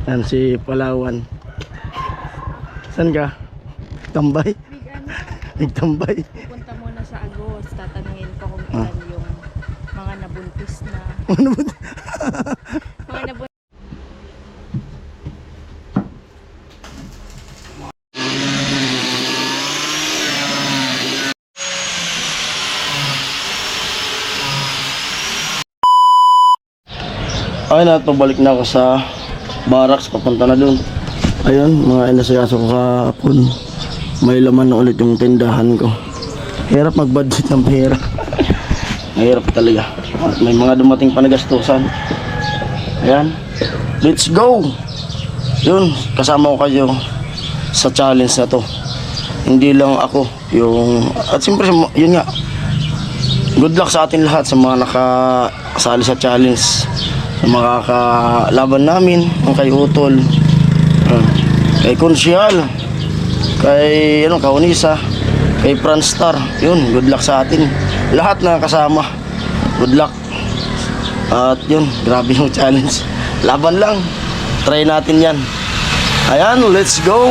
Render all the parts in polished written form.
Yan si Palawan. Saan ka? Tambay? Nagtambay. Pupunta muna sa Agos. Tatanungin ko kung ilan yung mga nabuntis na. Mga nabuntis. Ayun na, pabalik na ako sa barracks, papunta na dun. Ayun, mga inasayaso ko kahapon. May laman na ulit yung tindahan ko. Hirap mag-budget ng pera. Mahirap talaga. At may mga dumating pa na gastusan. Ayan, let's go! Yun, kasama ko kayo sa challenge na to. Hindi lang ako yung... At siyempre, yun nga, good luck sa atin lahat sa mga nakasali sa challenge, sa mga kalaban namin, ang kay Utol, kay Konsyal, kay Kaunisa, kay Franstar. Yun, good luck sa atin lahat na kasama. Good luck. At yun, grabe yung challenge. Laban lang, try natin yan. Ayan, let's go.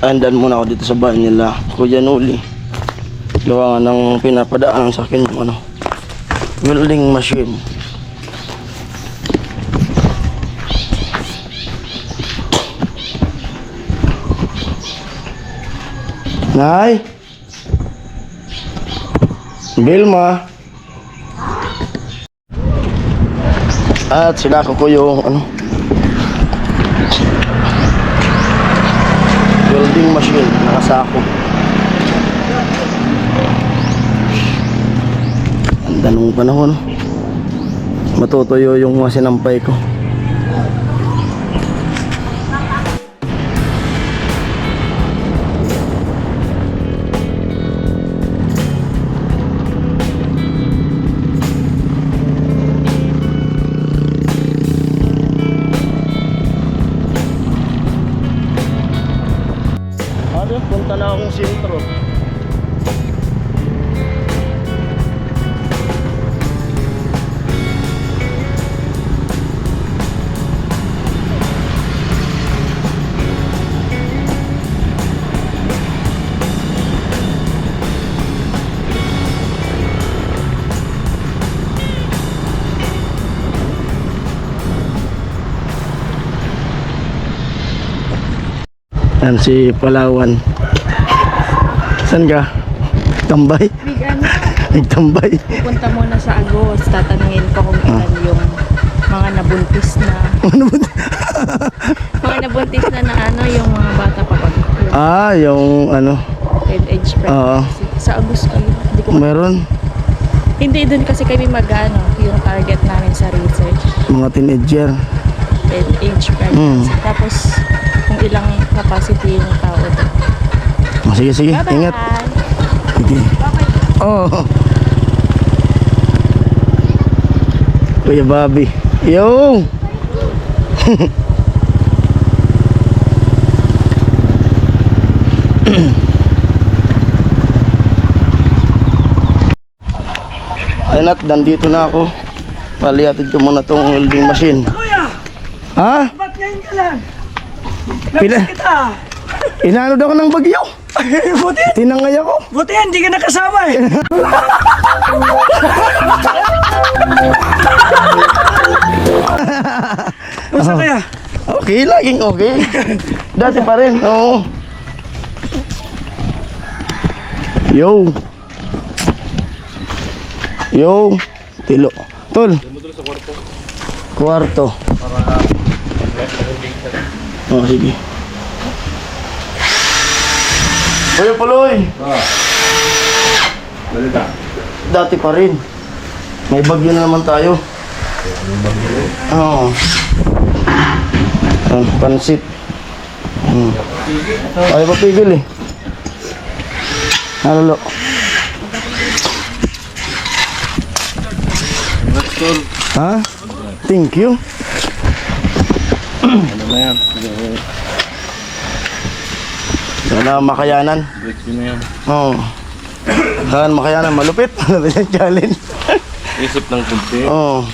Andan muna ako dito sa bahay nila Kuya Nuli. Gawa nga ng pinapadaan sa akin yung welding machine. Nay Vilma. At sila ko yung welding machine nakasako. Ganda nung panahon, matutuyo yung mga sinampay ko. Punta na akong sentro. Yan si Palawan. Saan ka? Tambay? Nagtambay. Pupunta muna sa Agos. Tatanungin ko kung ilan yung mga nabuntis na. Mga nabuntis na yung mga bata pa pag yung age pregnancy. Sa Agos kayo. Hindi ko meron? Hindi, dun kasi kami yung target namin sa research. Mga teenager. Age pregnancy. Tapos kung ilang capacity yung tao doon. Sige, sige. Bye-bye. Ingat. Sige. Oh. Kuya Bobby. Yo. Ayun at nandito na ako. Palihatid ko muna tong welding machine. Ha? Ba't ngayon ka lang? Pila? Kita! Inanod ako ng bagyo. Buti! Tinangay ako. Buti yan, hindi ka nakasama eh! Masa kaya? Okay, laging okay. Dati pa rin, oo. Yo. Yo. Tilo. Tol. Kwarto. Oh, sige. Kuya Puloy. Dati pa rin. May bagyo na naman tayo. Oo. Pansit. Ayaw pa pigil eh. Halalo. Ha? Thank you. Ano na yan? Sana makayanan. Break yun na yan. Oo. Sana makayanan. Malupit. Malupit yung challenge. Isip ng kunti. Oo.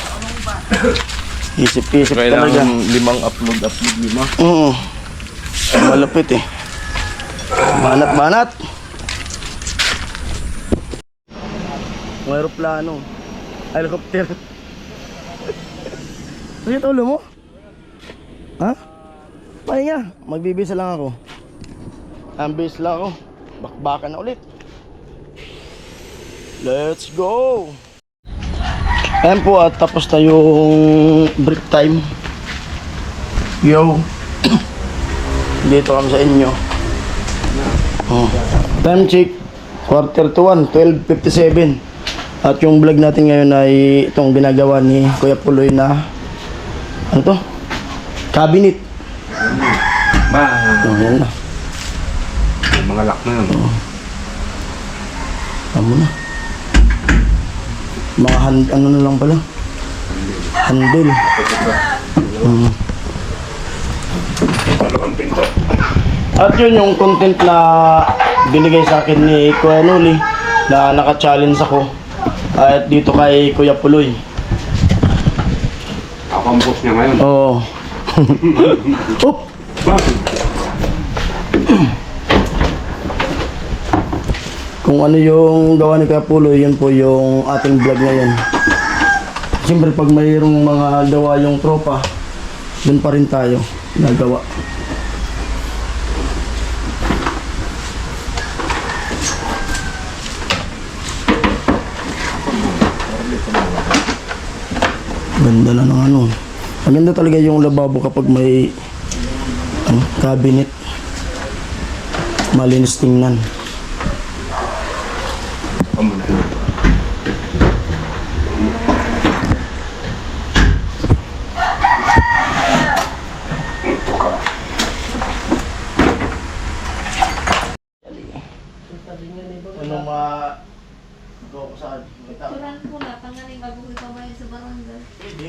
Isip-isip talaga. Kailangan 5 upload, lima. Oo. Malapit eh. Banat. Ang aeroplano. Helicopter. Bakit ulo mo? Ha? Pahinga. Magbibisa lang ako. Ambis lang ako. Bakbakan na ulit. Let's go! Ayan po at tapos na yung break time. Yo! Dito kami sa inyo. Time check. 1:45, 12:57. At yung vlog natin ngayon ay itong ginagawa ni Kuya Puloy na ano to? Cabinet. Yan na. Mga lock na yun. Tama na. Mga ano na lang pala. Handle. At yun yung content na binigay sa akin ni Kuya Noli na naka-challenge ako. At dito kay Kuya Puloy. Ako ang boss niya ngayon. Oo. Oop! Kung ano yung gawa ni Kuya Puloy, yun po yung ating vlog ngayon. Siyempre pag mayroong mga gawa yung tropa, dun pa rin tayo nagawa. Ganda na ng ano. Maganda talaga yung lababo kapag may cabinet. Malinis tingnan. Ano gawa ko sa Turan ko na, pangaling bago ko ipamay sa barangay. Pwede.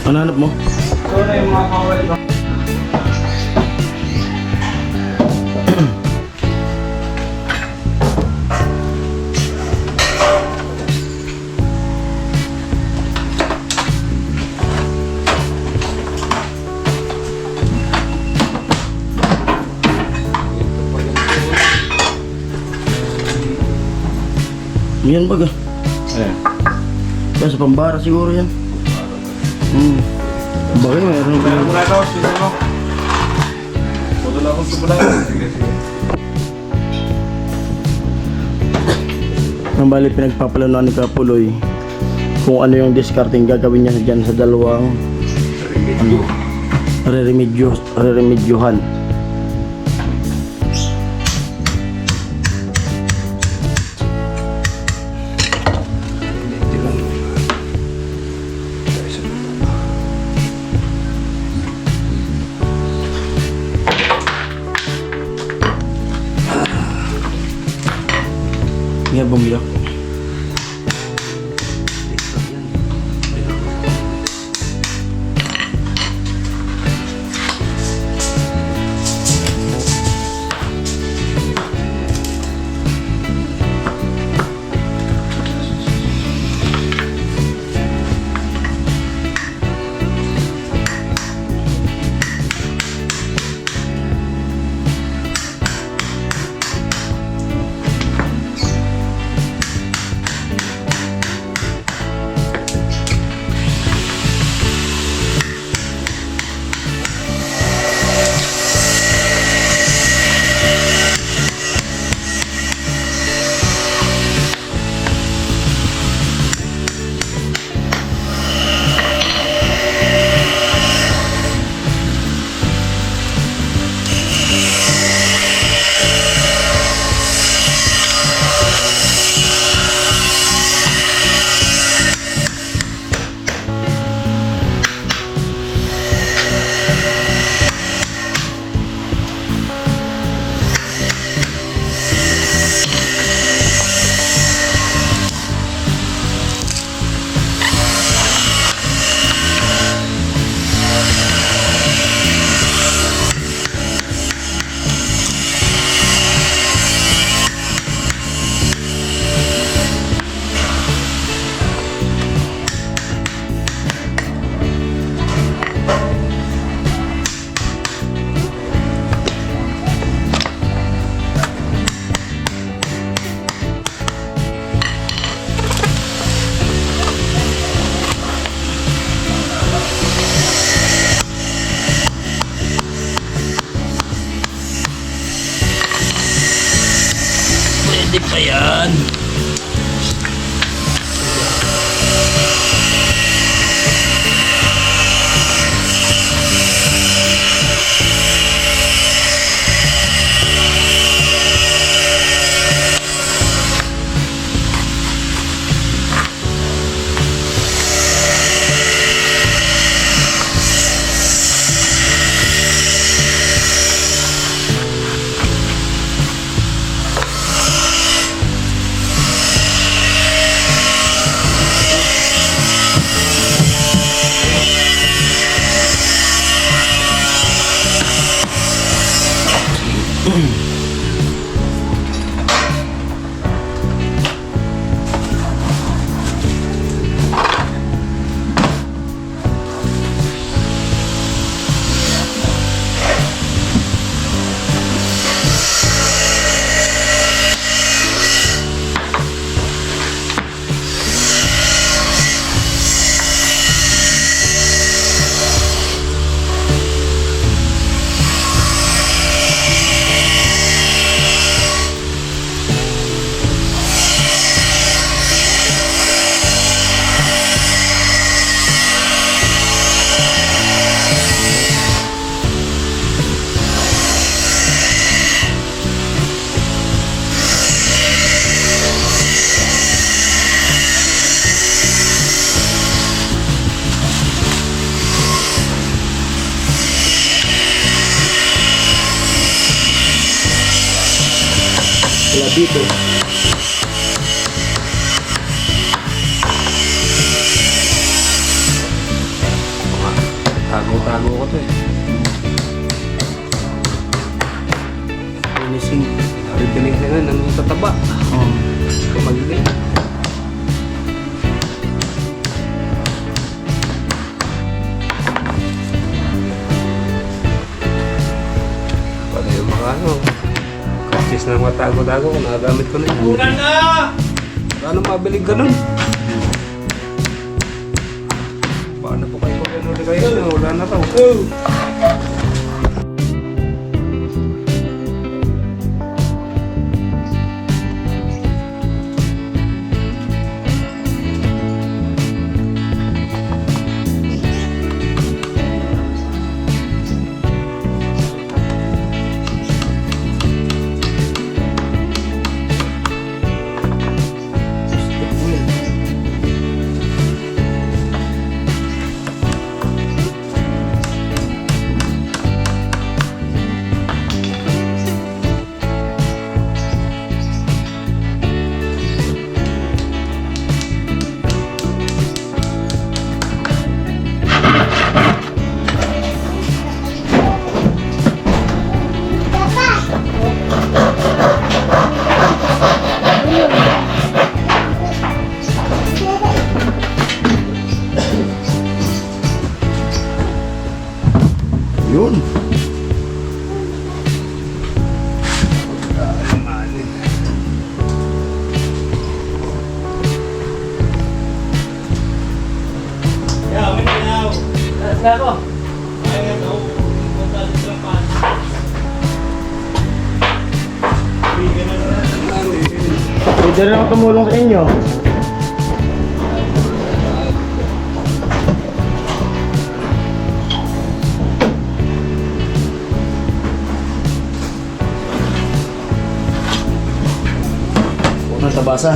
Ano hanap mo? So na yung mga kawal ko. Yan baga. Ayan. Kaya sa pambara siguro yan. Bagay mayroon pa Meron yun. mo na ito, sino mo? Puto lang akong tubula. Sige, sige. Ang bali pinagpapalunan ni Kapuloy kung ano yung discarding gagawin niya dyan sa dalawang re-remedyohan. Nga bumiyak. Pwede pa yan. Wala dito. na matago-tago ko, nagagamit ko na yun. Ulan na! Paano mabilig ganun? Paano po kayo kung ano kayo? Wala na raw. Yun. Pwede rin ako tumulong sa inyo. Unang tabasa.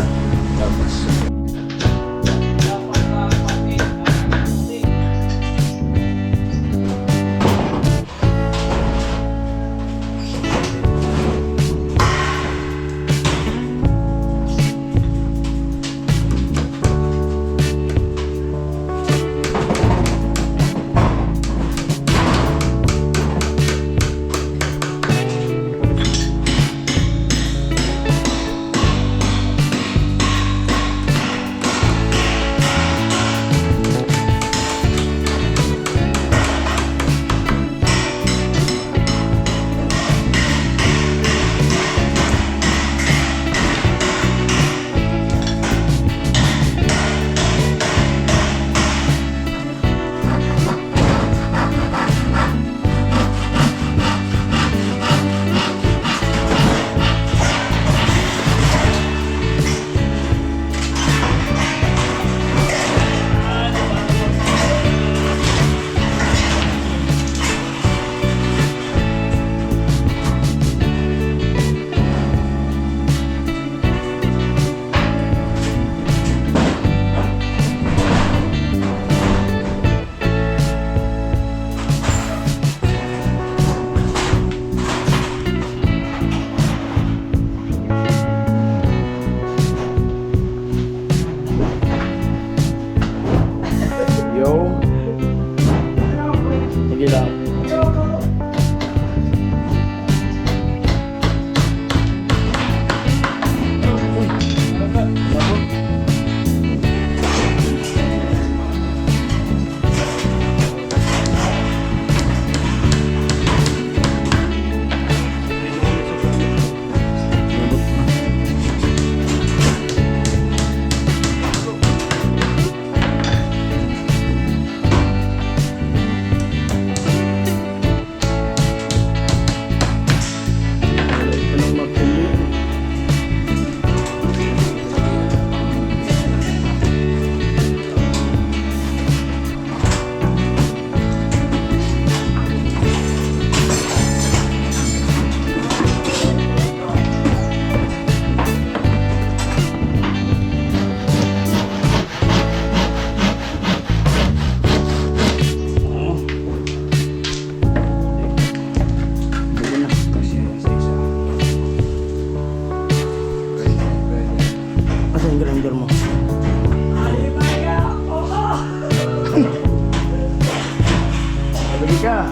ka.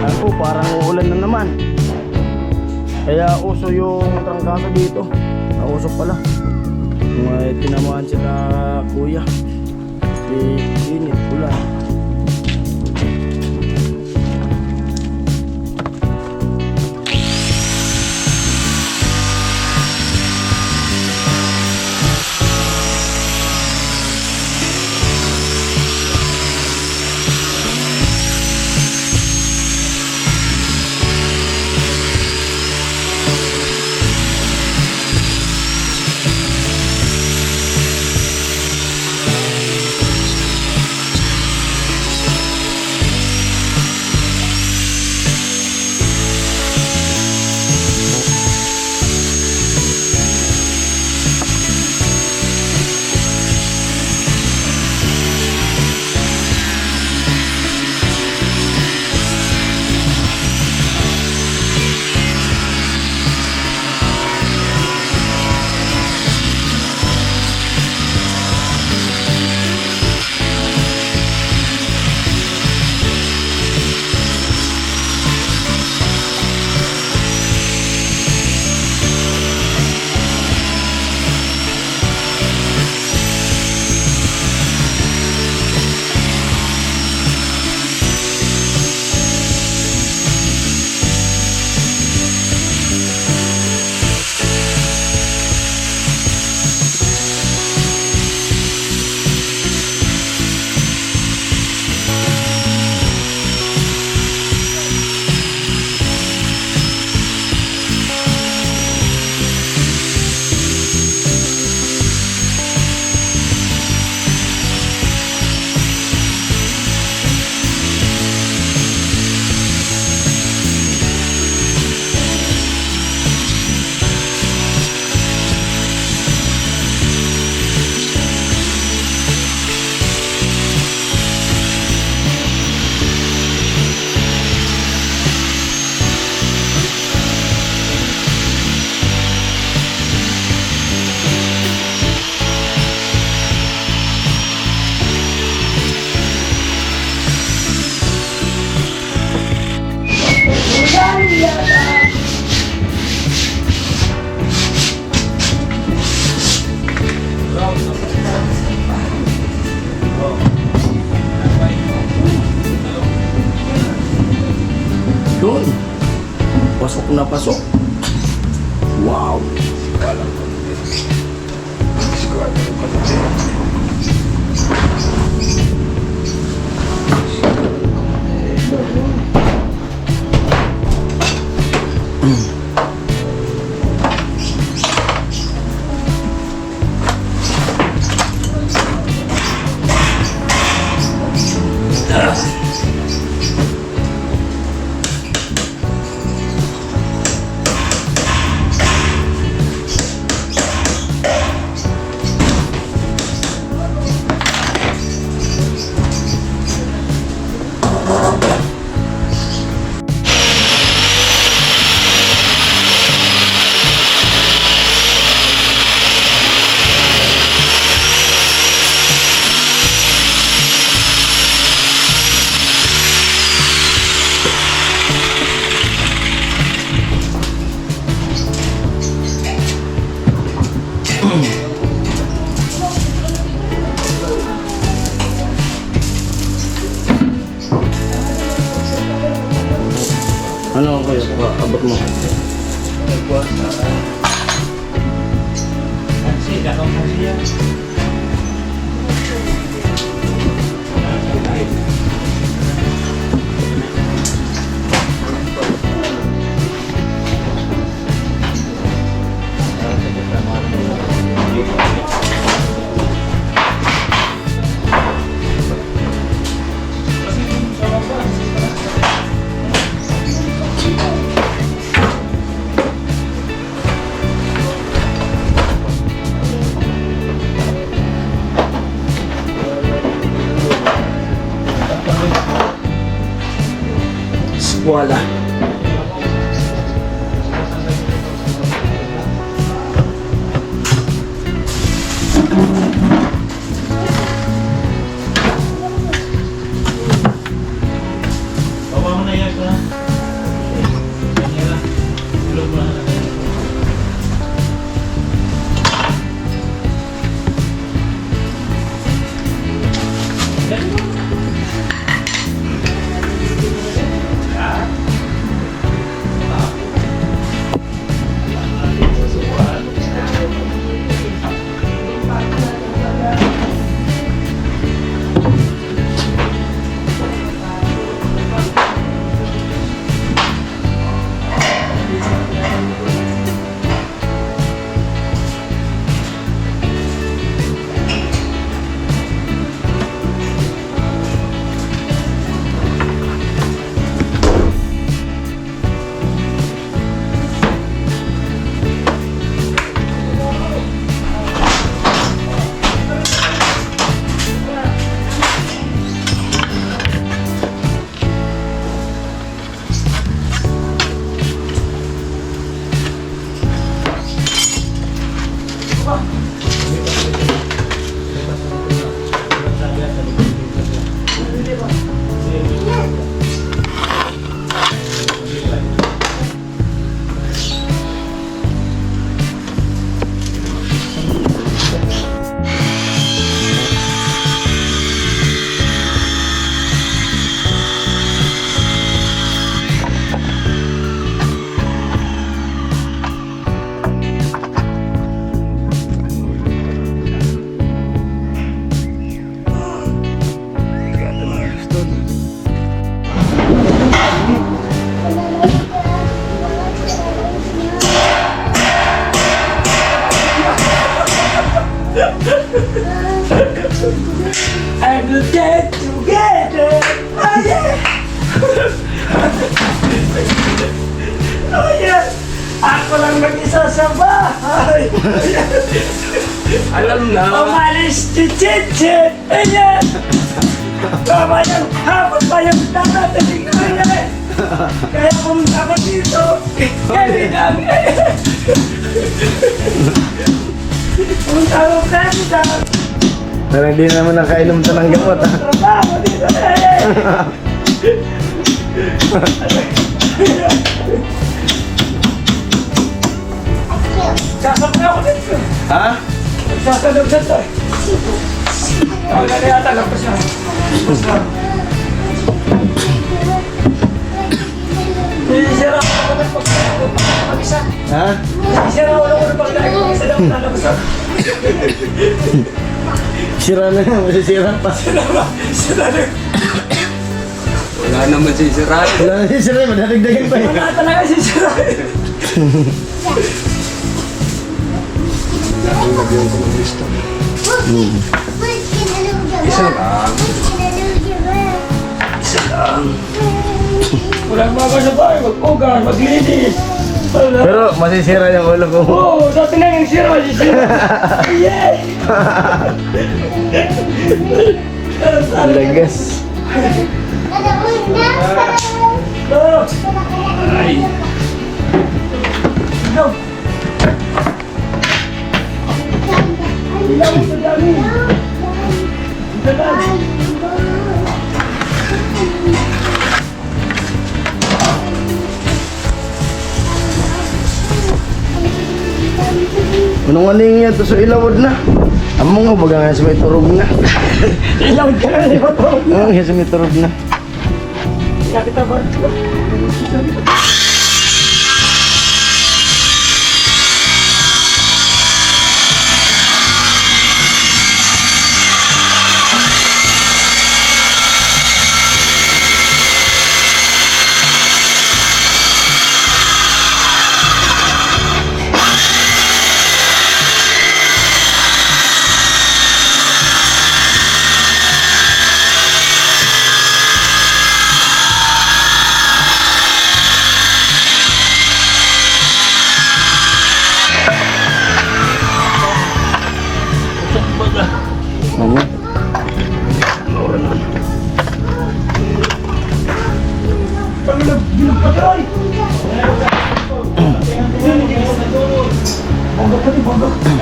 Ako, parang uulan na naman. Kaya uso yung trangkaso dito. Nausok pala. May tinamaan sila kuya. Init, ulan. na pasok. Wow. Ano kayo? Abot mo. Voila. And we'll get together. Oh yeah. Oh yeah. Ako lang mag-isa sa bahay. Alam na. Umalis si Chichi. Ayan. Tama yung hapon pa yung darating na yan. Kaya pumunta ko dito. Kaya lang. Pumunta ko dito. Pero hindi naman nakainom ito ng gamot, ha? Trabaho dito eh. Sasabi ako dito. Ha? Sasabi dito eh. Ako na yata, lampas na. Sisira ako naman pag Ha? Sira ulo ko na pagdaan ko isa daw lalabas ako. Sira na yan, masisira pa. Sira na. Wala naman sisirain. Wala na sisira, madadagdagan pa eh. Wala talaga sisira. Lagyan ko ng gusto. Isa lang. Isa lang. Walang mga sa bahay, mag-ugas, maglinis. Pero masisira yung ulo ko. Oo, dati na yung sira, masisira. Yay! Ang lagas. Ay! Ilaw! Ilaw sa dami! Sa dami! Anong aning niya to sa ilawod na? Among nga baga nga sa may turog na. Ilaw ka na, di ba to? Oo, nga sa may turog na. Nakita ba? Ano?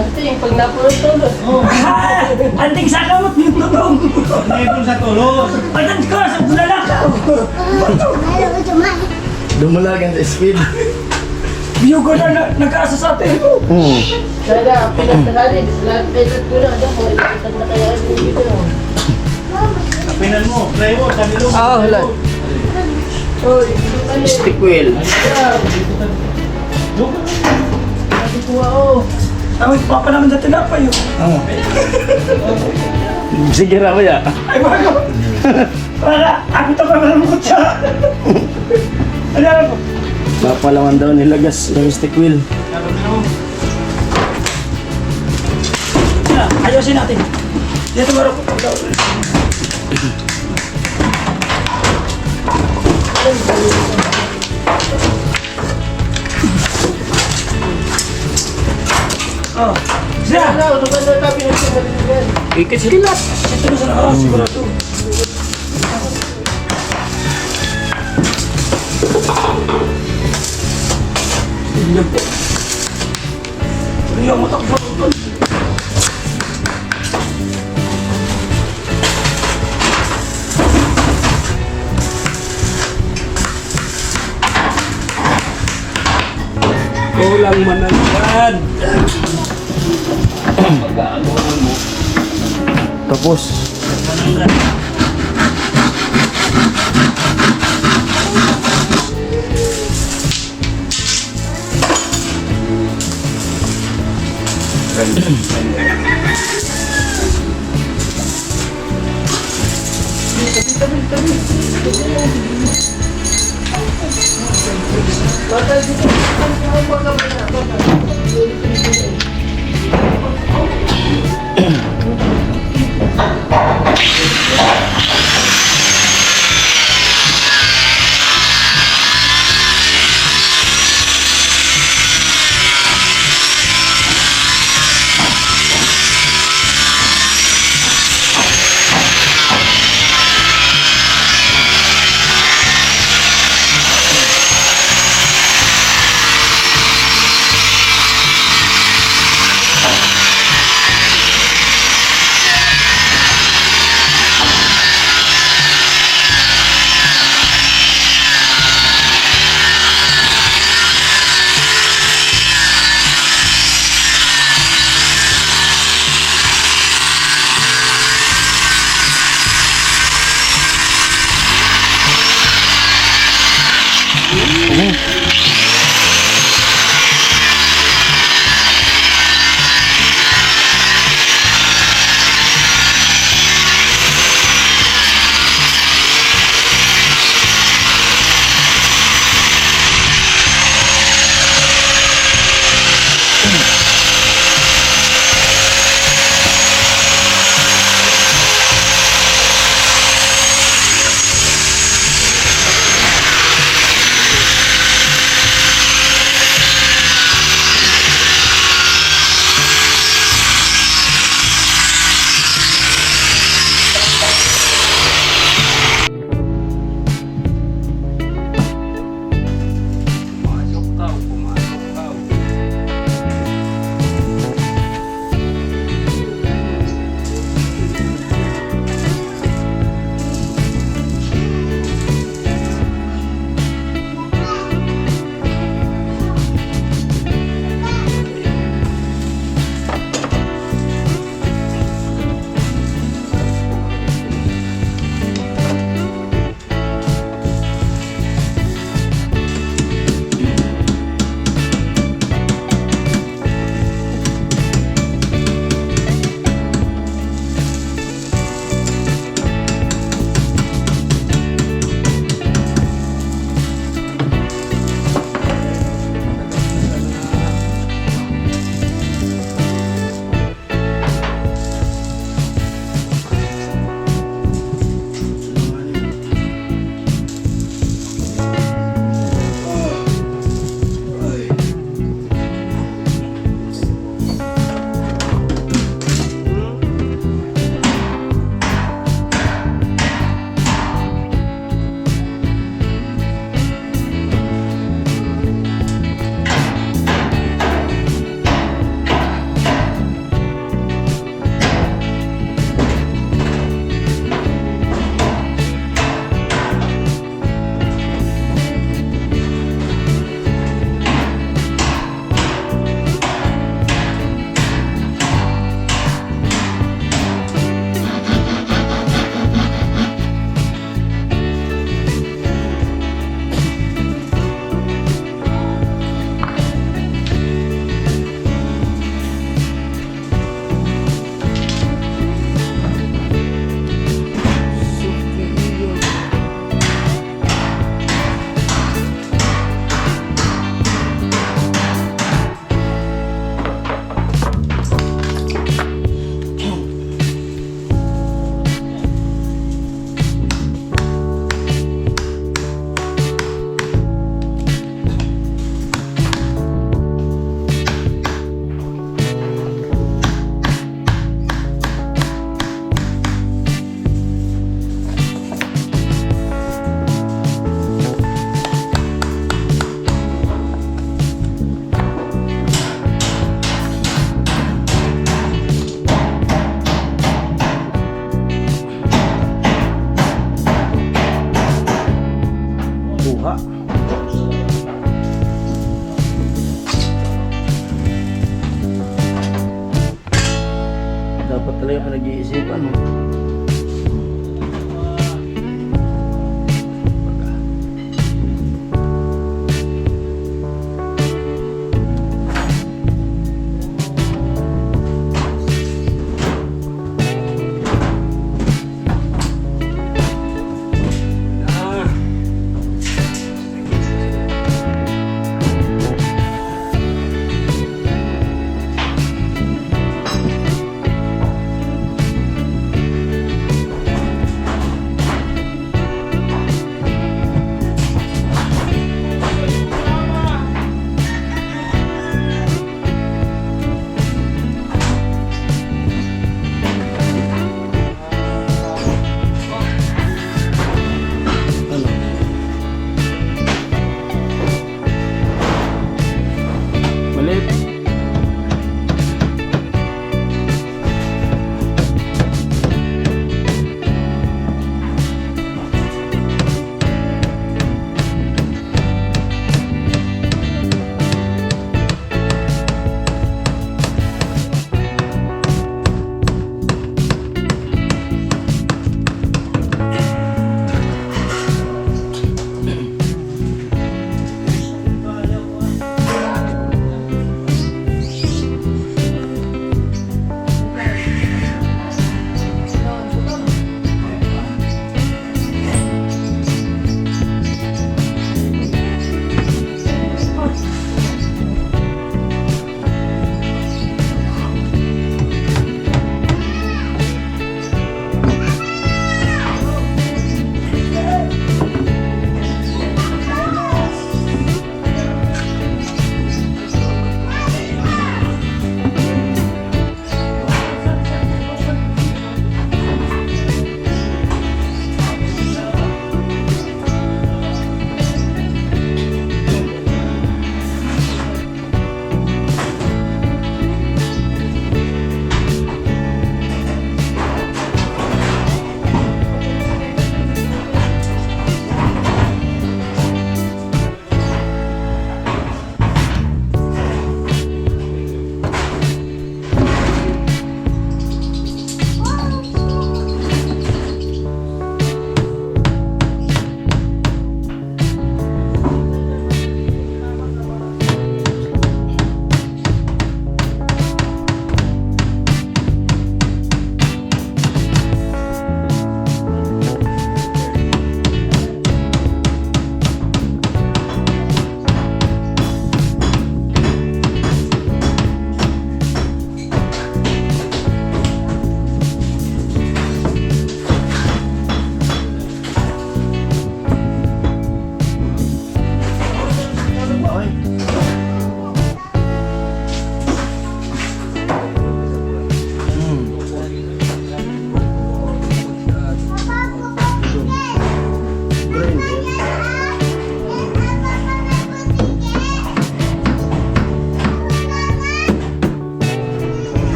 Ito yung pag napulot-tulot. Anting sa kamot yung tulong. Anting sa tulong. Anting ko sa bulalakaw. Dumulagan sa speed. Biyugo na nag-aasa sa atin. Kaya pinagtangali, lahat pilot ko na. Ako, ilatag na kaya yung dito. Pinan mo, try mo, sabi mo. Ah, wala. Uy, ano Stick wheel. kuha ko? Tawag pa naman sa tinapay yun. Sige na ba ya? Ay, bago. Para, ako ito pa malamukot siya. Ano alam mo? Papalaman daw nilagas yung stick wheel. Ayusin natin. Dito maro ko. Oh. Siya! Ano ba na tabi ng pinagaligan? Ikisilat. Ito na sa nakaraan, sigurado. Tingnan po. Ano yung matakbo? Kulang manalad. Tapos, pinag-iisipan mo.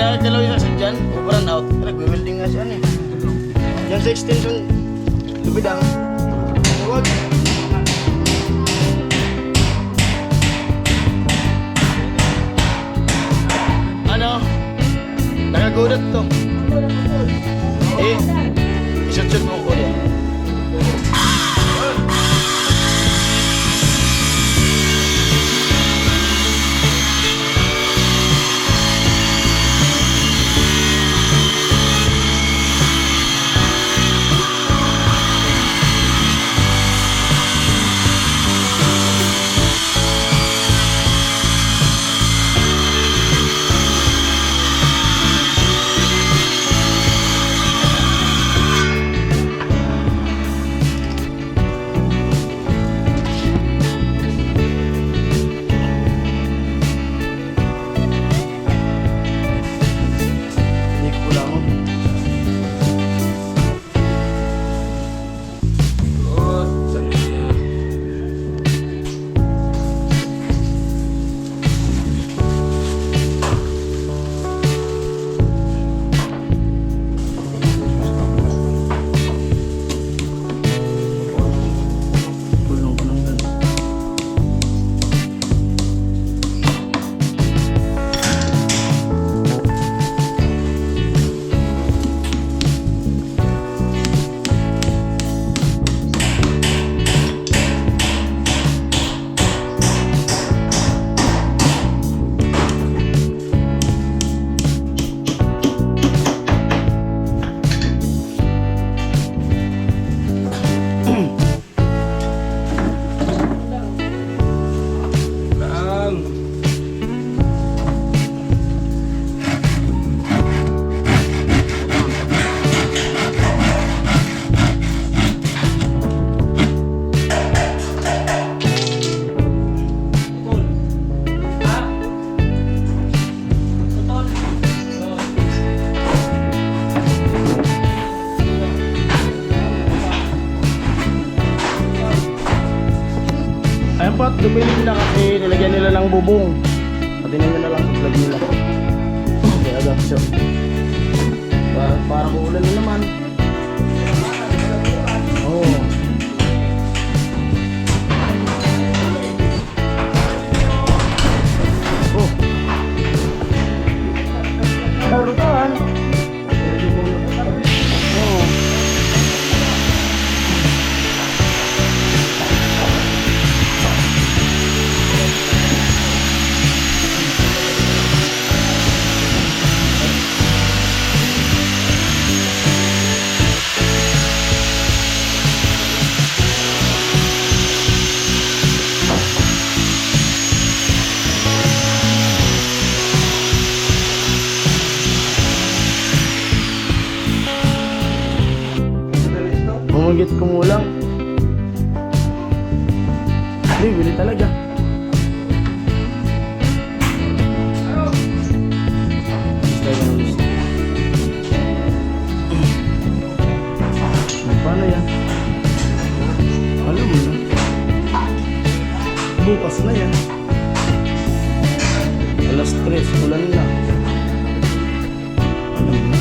nagdalaw yung sa dyan, over and out. Nag-welding nga siya eh. Yan sa extension, lubidang. Huwag. Ano? Nakagulat to. Eh, isot-sot mo ko yan. Ayan po, dumilim na kasi nilagyan nila ng bubong. Pati na lang sa vlog nila. Kaya agad siya. Parang uulan na naman. Oo. Oh. Tarutan. Oo. Bumagit kumulang. Hindi, bili talaga. Paano yan? Alam mo na. Bukas na yan. Alas 3, ulan na. Alam mo na.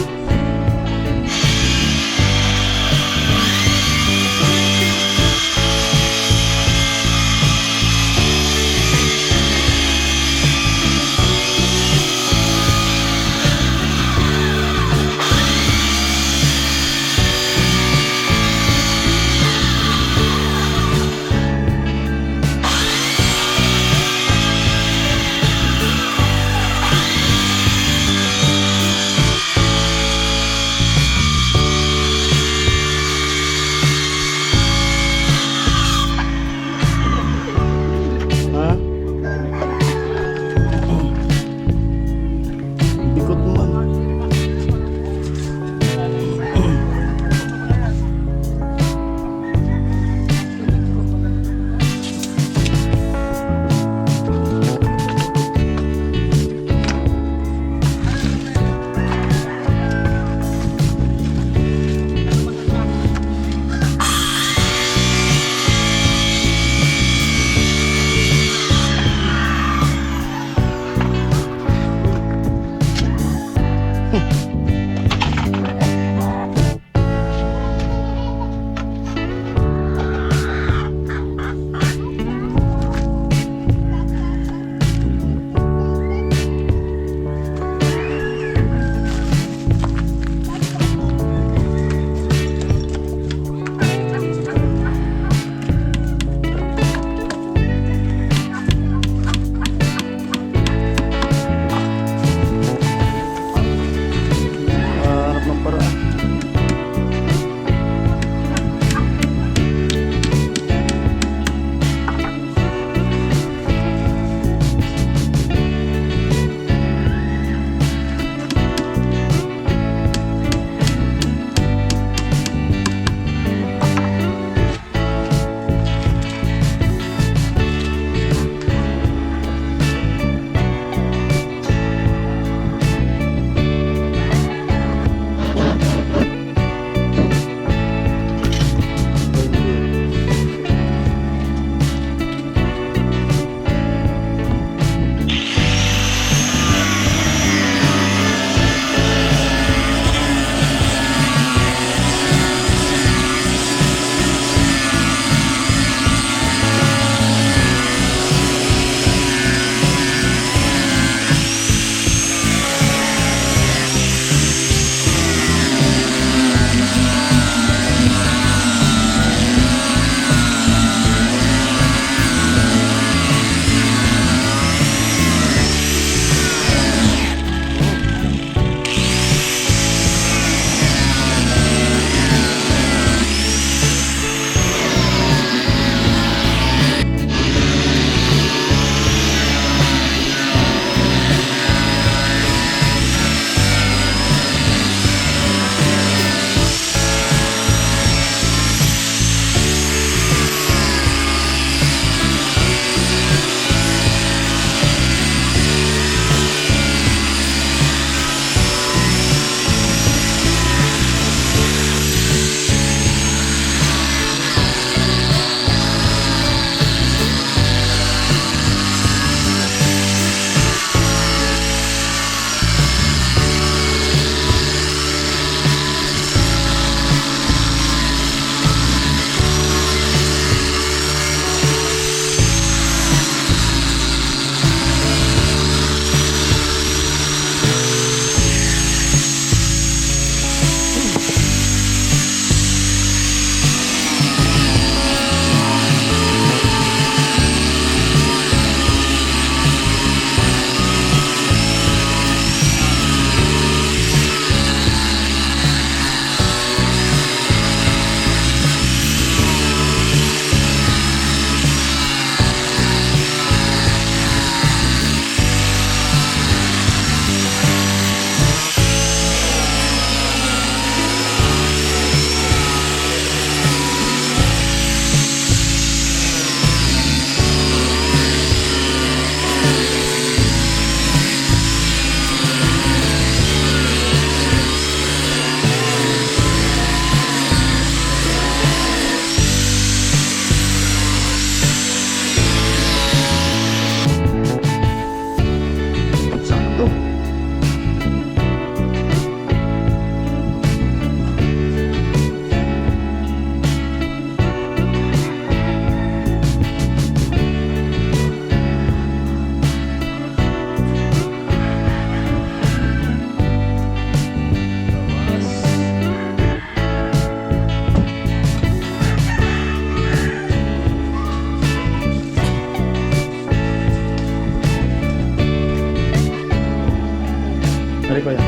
Dari ko yan.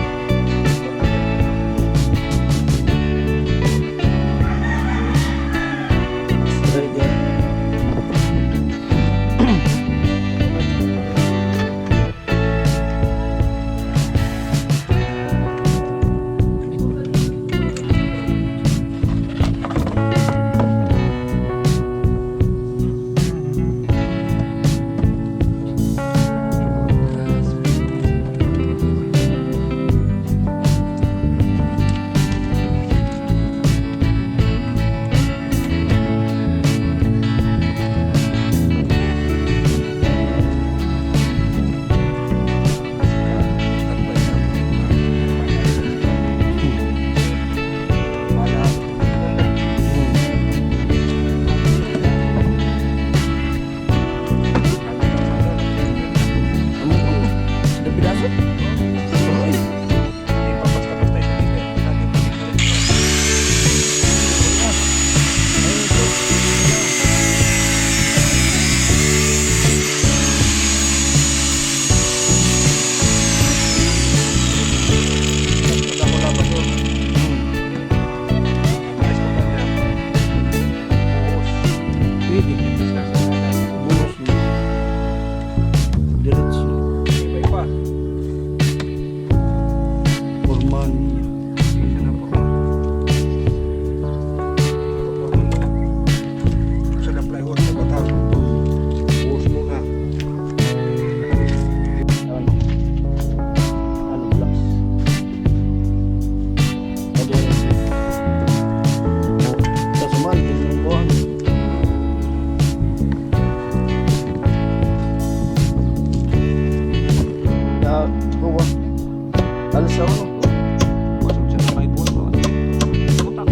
Straight yan. Alas ako no? Masuk siya sa may puno. Putak.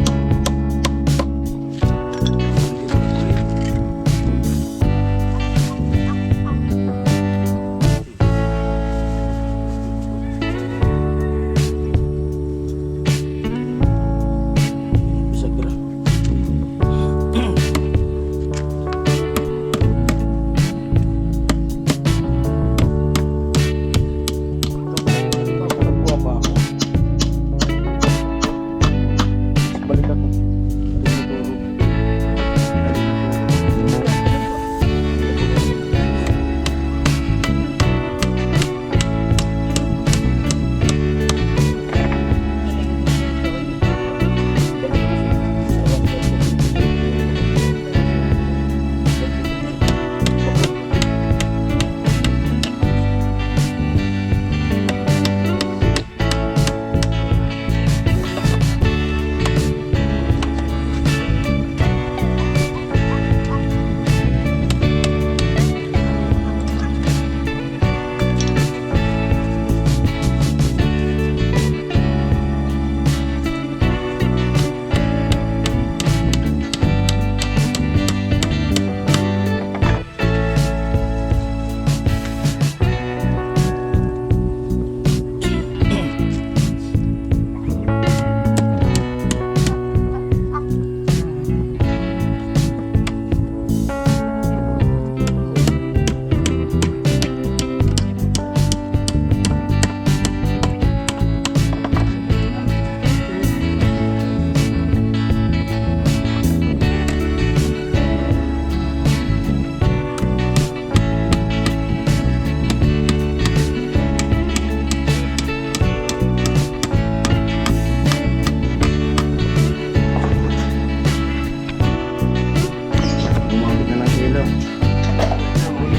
Bisag na. Balik ako.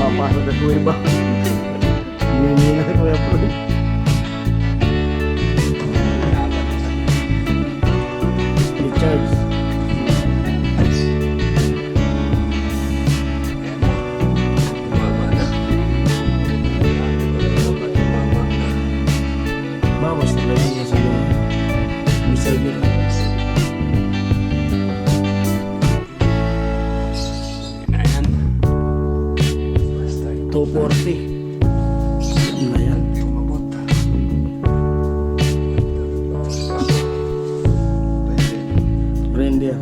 Papasok na kuya ba? Hindi na kuya bro. Recharge. Bawas na lang niya sa yung missile nila. Ayan. 240. Yan na yan. Umabot. Reindeer.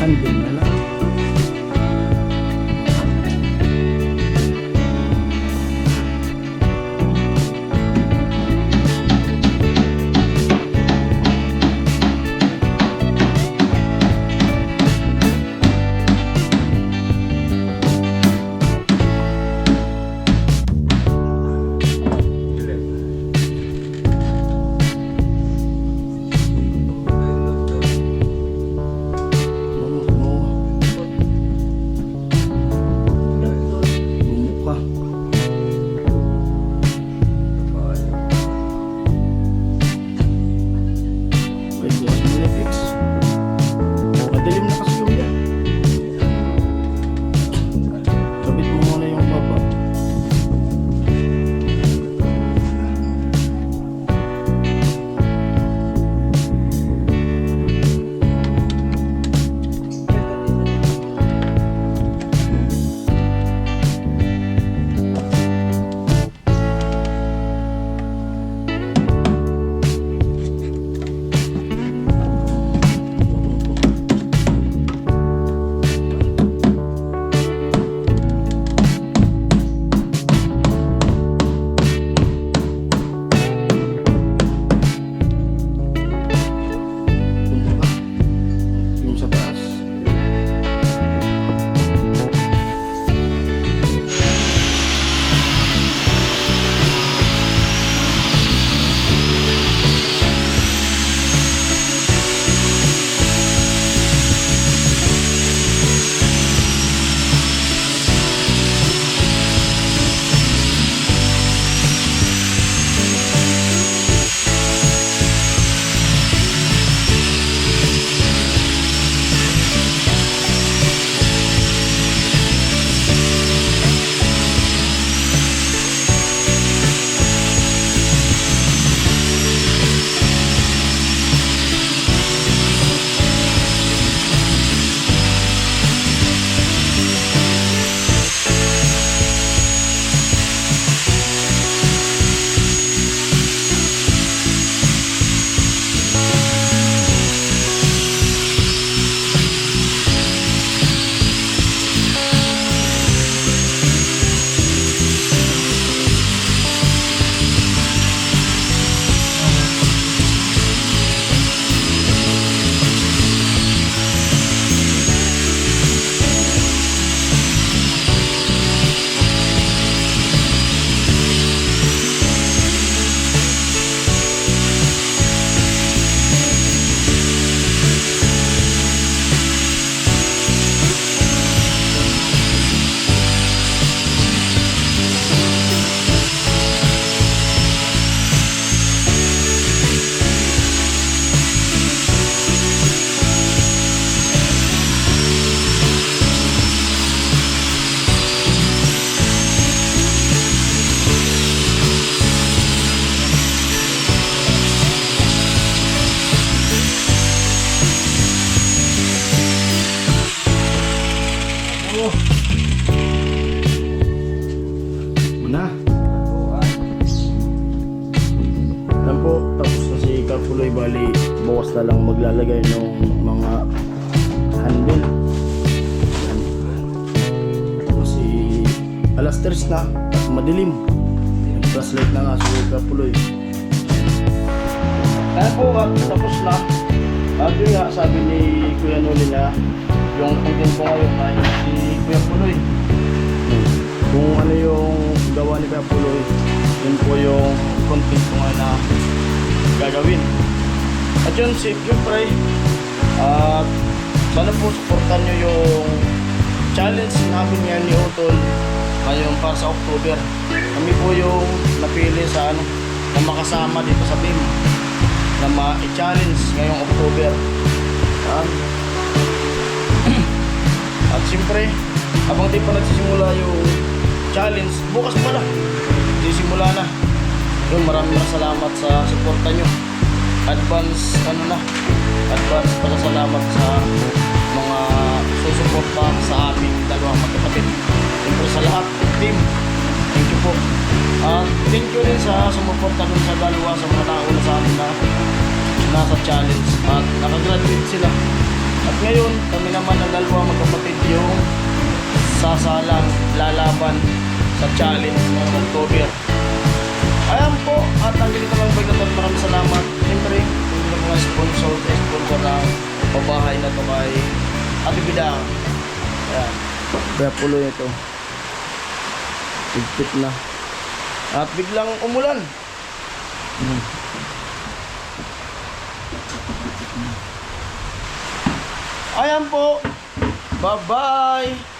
handle na lang. bali bukas na lang maglalagay ng mga handle. Yan. Kasi alas 3 na at madilim. Nag-flashlight na nga sa kapuloy. Kaya po tapos na. At yun nga sabi ni Kuya Noli na yung content ko ngayon ay si Kuya Puloy. Kung ano yung gawa ni Kuya Puloy, yun po yung content ko ngayon na gagawin. At yun, siyempre, at sana po supportan nyo yung challenge namin ngayon ni Utol ngayon para sa October. Kami po yung napili sa na makasama dito sa BIM na ma-challenge ngayong October. At siyempre, habang di pa nagsisimula yung challenge, bukas pala sisimula na. Yung maraming salamat sa suporta nyo. Advance pasasalamat sa mga susuporta sa aming dalawang magkapatid. Siyempre sa lahat ng team, thank you po. At thank you rin sa sumuporta dun sa dalawa sa mga nauna sa amin na nasa challenge at nakagraduate sila. At ngayon, kami naman ang dalawa magkapatid yung sasalang lalaban sa challenge ng October. Ayan po, at ang ganito lang bagay, maraming salamat. Siyempre, yung mga sponsor na pabahay na to kay Ate Bidang. Ayan, kaya pulo ito. Tigpit na. At biglang umulan. Ayan po. Bye-bye.